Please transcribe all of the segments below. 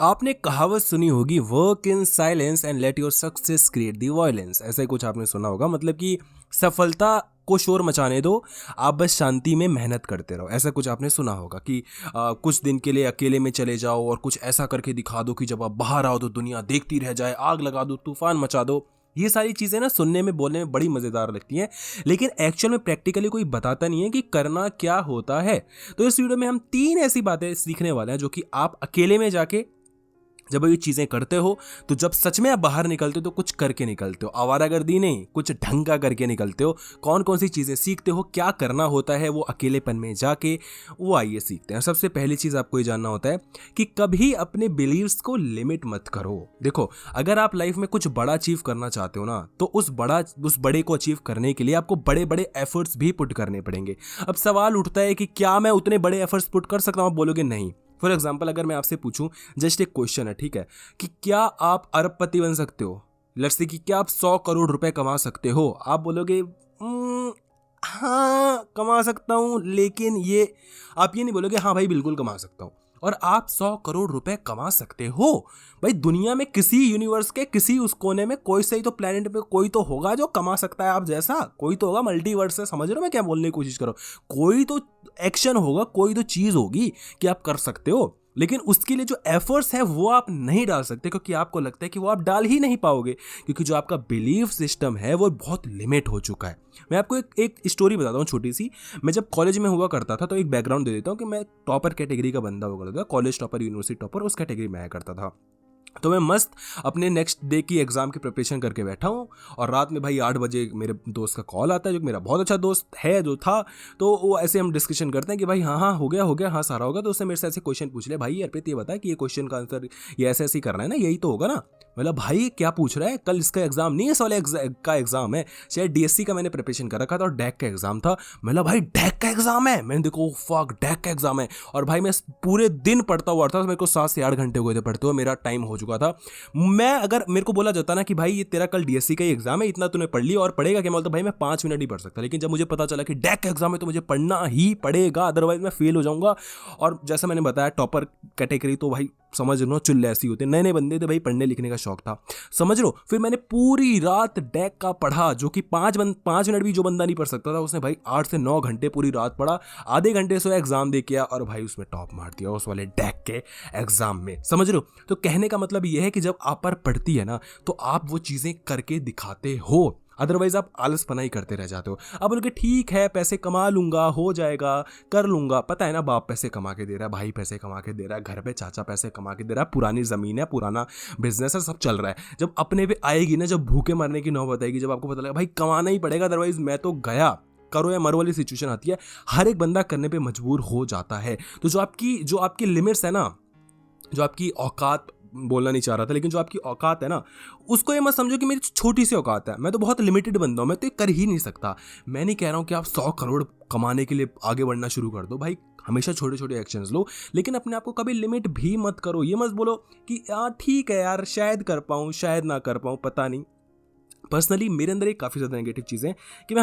आपने कहावत सुनी होगी, work in silence and let your success create the violence. ऐसा ही कुछ आपने सुना होगा, मतलब कि सफलता को शोर मचाने दो, आप बस शांति में मेहनत करते रहो। ऐसा कुछ आपने सुना होगा कि कुछ दिन के लिए अकेले में चले जाओ और कुछ ऐसा करके दिखा दो कि जब आप बाहर आओ तो दुनिया देखती रह जाए, आग लगा दो, तूफान मचा दो। ये सारी चीज़ें ना सुनने में बोलने में बड़ी मज़ेदार लगती हैं, लेकिन एक्चुअल में प्रैक्टिकली कोई बताता नहीं है कि करना क्या होता है। तो इस वीडियो में हम 3 ऐसी बातें सीखने वाले हैं जो कि आप अकेले में जाके जब ये चीज़ें करते हो, तो जब सच में आप बाहर निकलते हो तो कुछ करके निकलते हो, आवारागर्दी नहीं, कुछ ढंग का करके निकलते हो। कौन कौन सी चीज़ें सीखते हो, क्या करना होता है वो अकेलेपन में जाके, वो आइए सीखते हैं। सबसे पहली चीज़ आपको ये जानना होता है कि कभी अपने बिलीव्स को लिमिट मत करो। देखो, अगर आप लाइफ में कुछ बड़ा अचीव करना चाहते हो ना, तो उस बड़े को अचीव करने के लिए आपको बड़े बड़े एफर्ट्स भी पुट करने पड़ेंगे। अब सवाल उठता है कि क्या मैं उतने बड़े एफर्ट्स पुट कर सकता हूँ? आप बोलोगे नहीं। फॉर एग्जाम्पल, अगर मैं आपसे पूछूं, जस्ट एक क्वेश्चन है, ठीक है, कि क्या आप अरबपति बन सकते हो? लेट्स से कि क्या आप 100 करोड़ रुपए कमा सकते हो? आप बोलोगे हाँ कमा सकता हूं, लेकिन ये आप ये नहीं बोलोगे हाँ भाई बिल्कुल कमा सकता हूं। और आप 100 करोड़ रुपए कमा सकते हो भाई। दुनिया में किसी यूनिवर्स के किसी उस कोने में कोई सही तो प्लेनेट पे कोई तो होगा जो कमा सकता है आप जैसा। कोई तो होगा, मल्टीवर्स से, समझ रहे हो मैं क्या बोलने की कोशिश करो। कोई तो एक्शन होगा, कोई तो चीज होगी कि आप कर सकते हो, लेकिन उसके लिए जो एफर्ट्स है वो आप नहीं डाल सकते, क्योंकि आपको लगता है कि वो आप डाल ही नहीं पाओगे, क्योंकि जो आपका बिलीफ सिस्टम है वो बहुत लिमिट हो चुका है। मैं आपको एक स्टोरी बताता हूँ छोटी सी। मैं जब कॉलेज में हुआ करता था, तो एक बैकग्राउंड दे देता हूँ कि मैं टॉपर कैटेगरी का बंदा हुआ करता था, कॉलेज टॉपर, यूनिवर्सिटी टॉपर, उस कैटेगरी में आया करता था। तो मैं मस्त अपने नेक्स्ट डे की एग्जाम की प्रिपरेशन करके बैठा हूँ, और रात में भाई 8 बजे मेरे दोस्त का कॉल आता है, जो मेरा बहुत अच्छा दोस्त है जो था। तो वो ऐसे हम डिस्कशन करते हैं कि भाई हाँ हाँ हो गया, हाँ सारा होगा। तो उसने मेरे से ऐसे क्वेश्चन पूछ लिया, भाई अर्पित ये बता कि ये क्वेश्चन का आंसर ये ऐसे ऐसे ही करना है ना, यही तो होगा ना? मतलब भाई क्या पूछ रहा है, कल इसका एग्जाम नहीं है, इस वाले का एग्जाम है, शायद डीएससी का मैंने प्रिपरेशन कर रखा था और डैक का एग्जाम था। मतलब भाई डैक का एग्जाम है? मैंने देखो फक डैक का एग्जाम है। और भाई मैं पूरे दिन पढ़ता हुआ था, मेरे को 7 से 8 घंटे हो गए थे पढ़ते हुए, मेरा टाइम हो चुका था। मैं अगर मेरे को बोला जाता ना कि भाई ये तेरा कल डीएससी का ही एग्जाम है, इतना तूने पढ़ लिया और पढ़ेगा क्या, मैं बोलता भाई मैं 5 मिनट नहीं पढ़ सकता। लेकिन जब मुझे पता चला कि डैक का एग्जाम है तो मुझे पढ़ना ही पड़ेगा, अदरवाइज मैं फेल हो जाऊंगा। और जैसा मैंने बताया टॉपर कैटेगरी, तो भाई समझ लो चुल्ले ऐसे होते, नए नए बंदे थे भाई, पढ़ने लिखने का शौक था, समझ लो। फिर मैंने पूरी रात डैक का पढ़ा, जो कि 5 मिनट भी जो बंदा नहीं पढ़ सकता था उसने भाई 8 से 9 घंटे पूरी रात पढ़ा। आधे घंटे से एग्जाम दे किया और भाई उसमें टॉप मार दिया उस वाले डैक के एग्जाम में, समझ लो। तो कहने का मतलब यह है कि जब आप पर पढ़ती है ना, तो आप वो चीजें करके दिखाते हो, अदरवाइज आप आलसपना ही करते रह जाते हो। अब बोलोगे ठीक है पैसे कमा लूंगा, हो जाएगा, कर लूंगा। पता है ना, बाप पैसे कमा के दे रहा है, भाई पैसे कमा के दे रहा है, घर पे चाचा पैसे कमा के दे रहा है, पुरानी जमीन है, पुराना बिजनेस है, सब चल रहा है। जब अपने पे आएगी ना, जब भूखे मरने की नौबत आएगी, जब आपको पता लगेगा भाई कमाना ही पड़ेगा, अदरवाइज मैं तो गया, करो या मरो वाली सिचुएशन आती है, हर एक बंदा करने पे मजबूर हो जाता है। तो जो आपकी लिमिट्स है ना, जो आपकी औकात, बोलना नहीं चाह रहा था, लेकिन जो आपकी औकात है ना, उसको ये मत समझो कि मेरी छोटी सी औकात है, मैं तो बहुत लिमिटेड बंदा हूँ, मैं तो ये कर ही नहीं सकता। मैं नहीं कह रहा हूँ कि आप 100 करोड़ कमाने के लिए आगे बढ़ना शुरू कर दो भाई, हमेशा छोटे छोटे एक्शंस लो, लेकिन अपने आप को कभी लिमिट भी मत करो। ये मत बोलो कि यार ठीक है यार, शायद कर पाऊँ, शायद ना कर पाऊँ, पता नहीं। पर्सनली मेरे अंदर एक काफ़ी ज़्यादा नेगेटिव चीज़ है कि मैं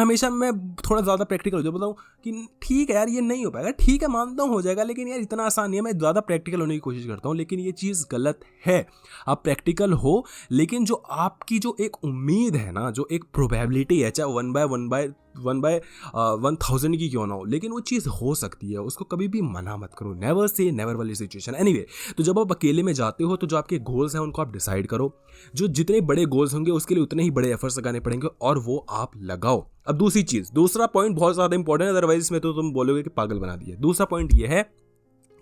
थोड़ा ज़्यादा प्रैक्टिकल हो जाऊँ, बताऊँ कि ठीक है यार ये नहीं हो पाएगा, ठीक है मानता हूँ हो जाएगा, लेकिन यार इतना आसान नहीं है। मैं ज़्यादा प्रैक्टिकल होने की कोशिश करता हूँ, लेकिन ये चीज़ गलत है। आप प्रैक्टिकल हो, लेकिन जो आपकी जो एक उम्मीद है ना, जो एक प्रोबेबिलिटी है, चाहे 1/1000 की क्यों ना हो, लेकिन वो चीज़ हो सकती है, उसको कभी भी मना मत करो। नेवर से नेवर वाली सिचुएशन। एनीवे, तो जब आप अकेले में जाते हो, तो जो आपके गोल्स हैं उनको आप डिसाइड करो। जो जितने बड़े गोल्स होंगे उसके लिए उतने ही बड़े एफर्ट्स लगाने पड़ेंगे, और वो आप लगाओ। अब दूसरा पॉइंट बहुत ज़्यादा इंपॉर्टेंट है, अदरवाइज इसमें तो तुम बोलोगे कि पागल बना दिया। दूसरा पॉइंट ये है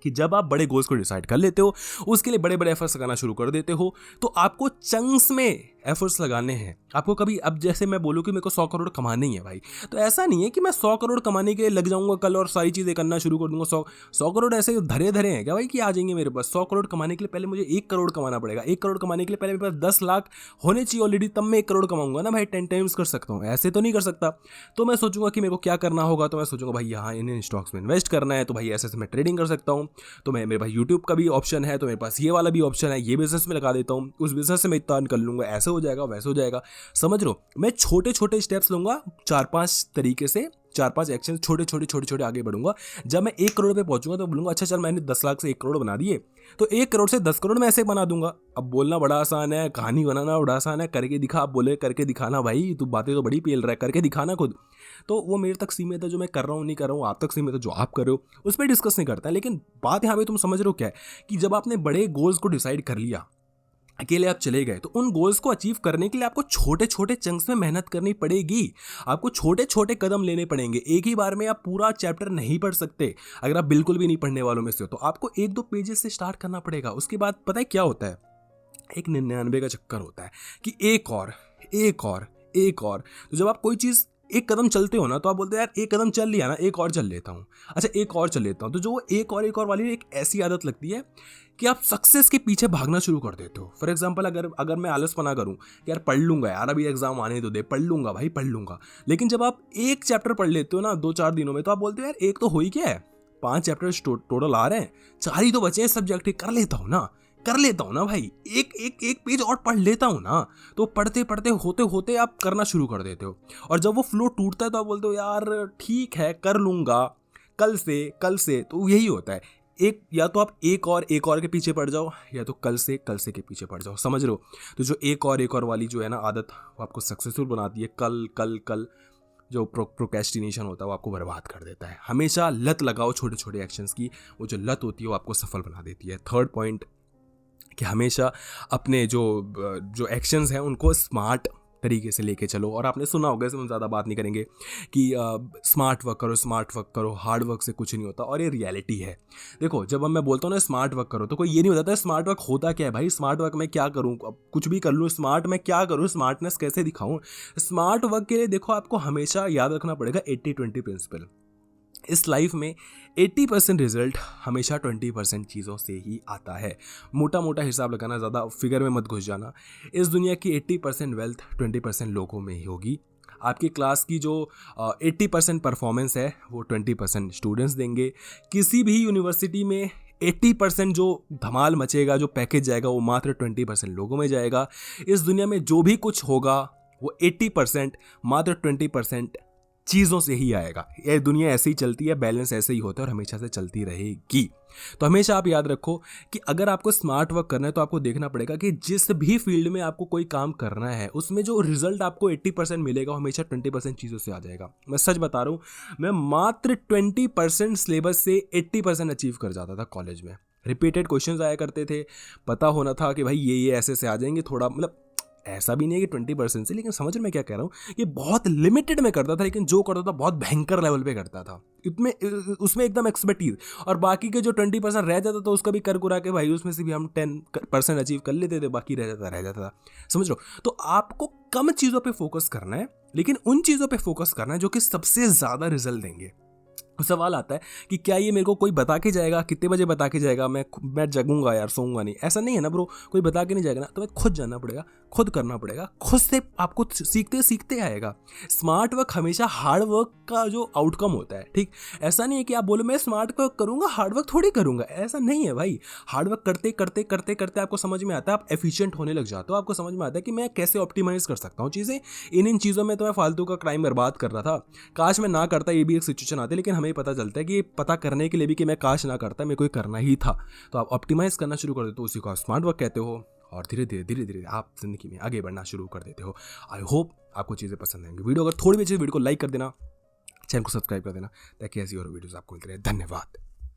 कि जब आप बड़े गोल्स को डिसाइड कर लेते हो, उसके लिए बड़े बड़े एफर्ट्स लगाना शुरू कर देते हो, तो आपको चंक्स में एफर्ट्स लगाने हैं। आपको कभी, अब जैसे मैं बोलूँ कि मेरे को 100 करोड़ कमाने ही है भाई, तो ऐसा नहीं है कि मैं 100 करोड़ कमाने के लिए लग जाऊंगा कल और सारी चीज़ें करना शुरू कर दूंगा। 100 करोड़ ऐसे धरे धरे हैं क्या भाई कि आ जाएंगे मेरे पास? 100 करोड़ कमाने के लिए पहले मुझे 1 करोड़ कमाना पड़ेगा। 1 करोड़ कमाने के लिए पहले मेरे पास 10 लाख होने चाहिए ऑलरेडी, तब मैं 1 करोड़ कमाऊंगा ना भाई, 10 टाइम्स कर सकता हूँ, ऐसे तो नहीं कर सकता। तो मैं सोचूंगा कि मेरे को क्या करना होगा, तो मैं सोचूंगा भाई यहाँ इन स्टॉक्स में इन्वेस्ट करना है, तो भाई ऐसे मैं ट्रेडिंग कर सकता हूँ, तो मेरे भाई यूट्यूब का भी ऑप्शन है, तो मेरे पास ये वाला भी ऑप्शन है, ये बिजनेस में लगा देता हूँ, उस बिजनेस से मैं इतना अर्न कर लूंगा, ऐसे हो जाएगा, वैसे हो जाएगा। समझ लो, मैं छोटे छोटे स्टेप्स लूंगा, 4-5 तरीके से 4-5 एक्शन छोटे छोटे आगे बढ़ूंगा। जब मैं 1 करोड़ पे पहुंचूंगा तो बोलूंगा अच्छा चल मैंने 10 लाख से 1 करोड़ बना दिए, तो 1 करोड़ से 10 करोड़ मैं ऐसे बना दूंगा। अब बोलना बड़ा आसान है, कहानी बनाना बड़ा आसान है, करके दिखा। आप बोले करके दिखाना, भाई तू बातें तो बड़ी पेल रहा है, करके दिखाना खुद। तो वो मेरे तक सीमित है, जो मैं कर रहा हूँ नहीं कर रहा हूँ, आप तक सीमित है, जो आप कर रहे हो उस पर डिस्कस नहीं करता है। लेकिन बात यहाँ पे तुम समझ रहे हो क्या है कि जब आपने बड़े गोल्स को डिसाइड कर लिया, अकेले आप चले गए, तो उन गोल्स को अचीव करने के लिए आपको छोटे छोटे चंक्स में मेहनत करनी पड़ेगी। आपको छोटे छोटे कदम लेने पड़ेंगे। एक ही बार में आप पूरा चैप्टर नहीं पढ़ सकते। अगर आप बिल्कुल भी नहीं पढ़ने वालों में से हो तो आपको 1-2 पेजेस से स्टार्ट करना पड़ेगा। उसके बाद पता है क्या होता है, एक 99 का चक्कर होता है कि एक और एक और एक और। तो जब आप कोई चीज़ एक कदम चलते हो ना, तो आप बोलते हो यार एक कदम चल लिया ना, एक और चल लेता हूँ, अच्छा एक और चल लेता हूँ। तो जो वो एक और वाली एक ऐसी आदत लगती है कि आप सक्सेस के पीछे भागना शुरू कर देते हो। फॉर एग्जाम्पल अगर मैं आलसपना करूँ कि यार पढ़ लूंगा यार, अभी एग्जाम आने तो दे, पढ़ लूंगा भाई पढ़ लूंगा। लेकिन जब आप एक चैप्टर पढ़ लेते हो ना 2-4 दिनों में, तो आप बोलते हो यार एक तो हो ही क्या है, 5 चैप्टर टोटल आ रहे हैं, 4 ही तो बचे हैं सब्जेक्ट, कर लेता हूँ ना भाई, एक पेज और पढ़ लेता हूँ ना। तो पढ़ते पढ़ते होते होते आप करना शुरू कर देते हो। और जब वो फ्लो टूटता है तो आप बोलते हो यार ठीक है कर लूँगा कल से। तो यही होता है, एक या तो आप एक और के पीछे पड़ जाओ, या तो कल से के पीछे पड़ जाओ। समझ रहे हो? तो जो एक और वाली जो है ना आदत, वो आपको सक्सेसफुल बनाती है। कल जो प्रोक्रेस्टिनेशन होता है वो आपको बर्बाद कर देता है। हमेशा लत लगाओ छोटे छोटे एक्शंस की, वो जो लत होती है वो आपको सफल बना देती है। थर्ड पॉइंट कि हमेशा अपने जो एक्शंस हैं उनको स्मार्ट तरीके से लेके चलो। और आपने सुना होगा, इसमें हम ज़्यादा बात नहीं करेंगे, कि स्मार्ट वर्क करो, हार्ड वर्क से कुछ नहीं होता। और ये रियलिटी है। देखो जब मैं बोलता हूँ ना स्मार्ट वर्क करो, तो कोई ये नहीं बताता स्मार्ट वर्क होता क्या है। भाई स्मार्ट वर्क मैं क्या करूँ, कुछ भी कर लूँ, स्मार्ट मैं क्या करूँ, स्मार्टनेस कैसे दिखाऊँ। स्मार्ट वर्क के लिए देखो आपको हमेशा याद रखना पड़ेगा 80-20 प्रिंसिपल। इस लाइफ में 80% रिजल्ट हमेशा 20% चीज़ों से ही आता है। मोटा हिसाब लगाना, ज़्यादा फिगर में मत घुस जाना। इस दुनिया की 80% वेल्थ 20% लोगों में ही होगी। आपकी क्लास की जो 80% परफॉर्मेंस है वो 20% स्टूडेंट्स देंगे। किसी भी यूनिवर्सिटी में 80% जो धमाल मचेगा, जो पैकेज जाएगा, वो मात्र 20% लोगों में जाएगा। इस दुनिया में जो भी कुछ होगा वो 80% मात्र 20% चीज़ों से ही आएगा। ये दुनिया ऐसे ही चलती है, बैलेंस ऐसे ही होता है और हमेशा से चलती रहेगी। तो हमेशा आप याद रखो कि अगर आपको स्मार्ट वर्क करना है तो आपको देखना पड़ेगा कि जिस भी फील्ड में आपको कोई काम करना है उसमें जो रिजल्ट आपको 80% मिलेगा हमेशा 20% चीज़ों से आ जाएगा। मैं सच बता रहा हूँ, मैं मात्र 20% सिलेबस से 80% अचीव कर जाता था कॉलेज में। रिपीटेड क्वेश्चंस आया करते थे, पता होना था कि भाई ये ऐसे से आ जाएंगे। थोड़ा मतलब ऐसा भी नहीं है कि 20% से, लेकिन समझ में क्या कह रहा हूँ, ये बहुत लिमिटेड में करता था, लेकिन जो करता था बहुत भयंकर लेवल पे करता था। उसमें एकदम एक्सपर्टीज। और बाकी के जो 20% रह जाता था उसका भी कर कुरा के भाई उसमें से भी हम 10% अचीव कर लेते थे, बाकी रह जाता था। समझ लो? तो आपको कम चीज़ों पर फोकस करना है, लेकिन उन चीज़ों पर फोकस करना है जो कि सबसे ज़्यादा रिजल्ट देंगे। सवाल आता है कि क्या ये मेरे को कोई बता के जाएगा, कितने बजे बता के जाएगा, मैं जगूंगा यार, सोऊंगा नहीं, ऐसा नहीं है ना ब्रो। कोई बता के नहीं जाएगा ना, तुम्हें खुद जानना पड़ेगा, खुद करना पड़ेगा, खुद से आपको सीखते सीखते आएगा। स्मार्ट वर्क हमेशा हार्ड वर्क का जो आउटकम होता है, ठीक? ऐसा नहीं है कि आप बोलो मैं स्मार्ट वर्क करूंगा हार्ड वर्क थोड़ी करूंगा, ऐसा नहीं है भाई। हार्ड वर्क करते करते करते करते आपको समझ में आता है, आप एफिशिएंट होने लग जाते हो, आपको समझ में आता है कि मैं कैसे ऑप्टिमाइज कर सकता हूँ चीज़ें। इन चीज़ों में तो मैं फालतू का टाइम बर्बाद कर रहा था, काश मैं ना करता, ये भी एक सिचुएशन आती है। लेकिन हमें पता चलता है कि पता करने के लिए भी कि मैं काश ना करता, मेरे को करना ही था। तो आप ऑप्टिमाइज करना शुरू कर देते हो, उसी को आप स्मार्ट वर्क कहते हो, और धीरे धीरे आप जिंदगी में आगे बढ़ना शुरू कर देते हो। आई होप आपको चीज़ें पसंद आएंगी। वीडियो अगर थोड़ी भी अच्छी, वीडियो को लाइक कर देना, चैनल को सब्सक्राइब कर देना, ताकि ऐसी और वीडियोस आपको मिलती रहे। धन्यवाद।